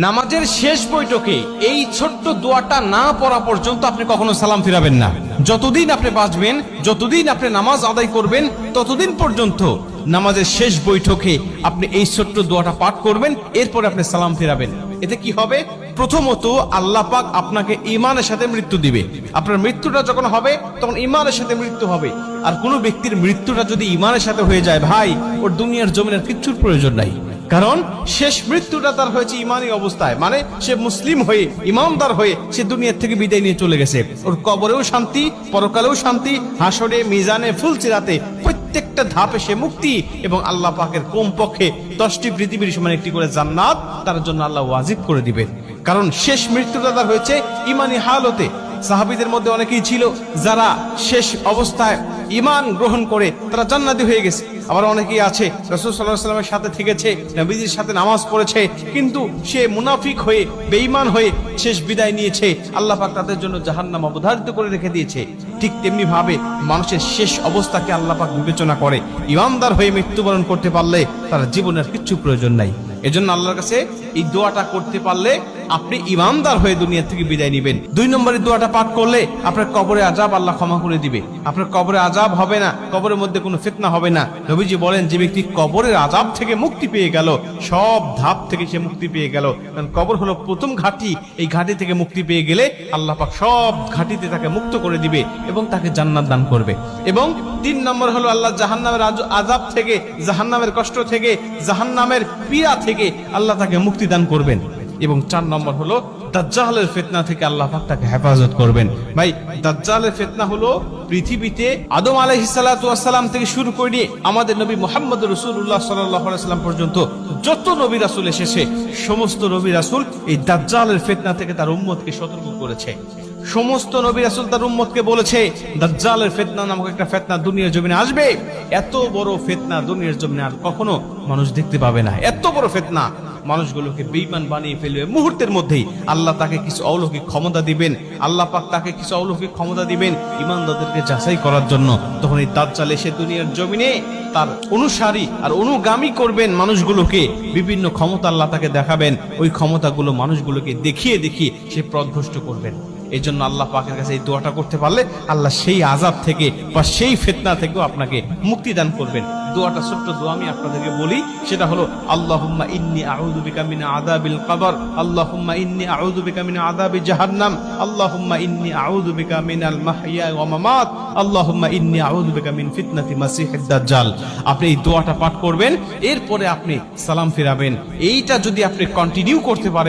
নামাজের শেষ বৈঠকে এই ছোট্ট দোয়াটা না পড়া পর্যন্ত আপনি কখনো সালাম ফিরাবেন না। যতদিন আপনি বাঁচবেন, যতদিন আপনি নামাজ আদায় করবেন, ততদিন পর্যন্ত নামাজের শেষ বৈঠকে আপনি এই ছোট্ট দোয়াটা পাঠ করবেন, এরপরে আপনি সালাম ফিরাবেন। এতে কি হবে? প্রথমত আল্লাহ পাক আপনাকে ঈমানের সাথে মৃত্যু দিবে। আপনার মৃত্যুটা যখন হবে তখন ঈমানের সাথে মৃত্যু হবে। আর কোনো ব্যক্তির মৃত্যুটা যদি ঈমানের সাথে হয়ে যায়, ভাই, ওর দুনিয়ার জমিনের কিচ্ছুর প্রয়োজন নাই। কারণ শেষ মৃত্যুটা তার হয়েছে ইমানি অবস্থায়, মানে সে মুসলিম হয়ে, ইমানদার হয়ে সে দুনিয়ার থেকে বিদায় নিয়ে চলে গেছে। ওর কবরেও শান্তি, পরকালেও শান্তি, হাসরে, মিজানে, ফুলসিরাতে প্রত্যেকটা ধাপে সে মুক্তি, এবং আল্লাহ পাকের কমপক্ষে 10টি পৃথিবীর সমান একটি করে জান্নাত তার জন্য আল্লাহ ওয়াজিব করে দিবেন। কারণ শেষ মৃত্যুটা তার হয়েছে ইমানি হালতে। সাহাবীদের মধ্যে অনেকেই ছিল যারা শেষ অবস্থায় ঈমান গ্রহণ করে তারা জান্নাতি হয়ে গেছে। আবার অনেকেই আছে রাসূল সাল্লাল্লাহু আলাইহি ওয়াসাল্লামের সাথে থেকেছে, নবীজির সাথে নামাজ পড়েছে, কিন্তু সে মুনাফিক হয়ে, বেঈমান হয়ে শেষ বিদায় নিয়েছে। আল্লাহ পাক তাদের জন্য জাহান্নাম অবধারিত করে রেখে দিয়েছে। ঠিক তেমনি ভাবে মানুষের শেষ অবস্থাকে আল্লাহ পাক বিবেচনা করে। ঈমানদার হয়ে মৃত্যুবরণ করতে পারলে তার জীবনের কিচ্ছু প্রয়োজন নাই। এজন্য আল্লাহর কাছে এই দোয়াটা করতে পারলে আপনি ঈমানদার হয়ে দুনিয়া থেকে বিদায় নেবেন। 2 নম্বরের দোয়াটা পাঠ করলে আপনার কবরে আযাব আল্লাহ ক্ষমা করে দিবে। আপনার কবরে আযাব হবে না, কবরের মধ্যে কোনো ফিতনা হবে না। নবীজি বলেন, যে ব্যক্তি কবরের আযাব থেকে মুক্তি পেয়ে গেল, সব ধাপ থেকে সে মুক্তি পেয়ে গেল। কারণ কবর হলো প্রথম ঘাঁটি। এই ঘাঁটি থেকে মুক্তি পেয়ে গেলে আল্লাহ পাক সব ঘাঁটিতে তাকে মুক্ত করে দিবে এবং তাকে জান্নাত দান করবে। এবং 3 নম্বর হলো আল্লাহ জাহান্নামের আযাব থেকে, জাহান্নামের কষ্ট থেকে, জাহান্নামের পীড়া থেকে আল্লাহ তাকে মুক্তি দান করবেন। এবং 4 নম্বর হলো দাজ্জালের ফিতনা থেকে আল্লাহ পাক তাকে হেফাজত করবেন। ভাই, দাজ্জালের ফিতনা হলো পৃথিবীতে আদম আলাইহিস সালাতু ওয়াস সালাম থেকে শুরু করে আমাদের নবী মুহাম্মদ রাসূলুল্লাহ সাল্লাল্লাহু আলাইহি ওয়াসাল্লাম পর্যন্ত যত নবী রাসূল এসেছে, সমস্ত নবী রাসূল এই দাজ্জালের ফিতনা থেকে তার উম্মতকে সতর্ক করেছে। সমস্ত নবী রাসূল তার উম্মতকে বলেছে, দাজ্জালের ফিতনা নামক একটা ফিতনা দুনিয়ার জমিনে আসবে। এত বড় ফিতনা দুনিয়ার জমিনে আর কখনো মানুষ দেখতে পাবে না। এত বড় ফিতনা মানুষগুলোকে বেঈমান বানিয়ে ফেলবে মুহূর্তের মধ্যেই। আল্লাহ তাকে কিছু অলৌকিক ক্ষমতা দিবেন, আল্লাহ পাক তাকে কিছু অলৌকিক ক্ষমতা দিবেন ঈমানদারদেরকে যাচাই করার জন্য। তখন এই দাজ্জাল এসে দুনিয়ার জমিনে তার অনুসারী আর অনুগামী করবেন মানুষগুলোকে। বিভিন্ন ক্ষমতা আল্লাহ তাকে দেখাবেন, ওই ক্ষমতাগুলো মানুষগুলোকে দেখিয়ে দেখিয়ে সে পথভ্রষ্ট করবেন। এই জন্য আল্লাহ পাকের কাছে এই দোয়াটা করতে পারলে আল্লাহ সেই আযাব থেকে বা সেই ফিতনা থেকেও আপনাকে মুক্তি দান করবেন। দোয়াটা ছোট্ট দোয়া আমি আপনাদেরকে বলি, সেটা হলো আল্লাহুম্মা ইন্নী আউযু বিকা মিন আযাবিল কবর, আল্লাহুম্মা ইন্নী আউযু বিকা মিন আযাবি জাহান্নাম, আল্লাহুম্মা ইন্নী আউযু বিকা মিনাল মাহইয়া ওয়া মামাত, আল্লাহুম্মা ইন্নী আউযু বিকা মিন ফিতনাতি মাসিহিদ দাজ্জাল। আপনি এই দোয়াটা পাঠ করবেন, এরপরে আপনি সালাম ফিরাবেন। এইটা যদি আপনি কন্টিনিউ করতে পারেন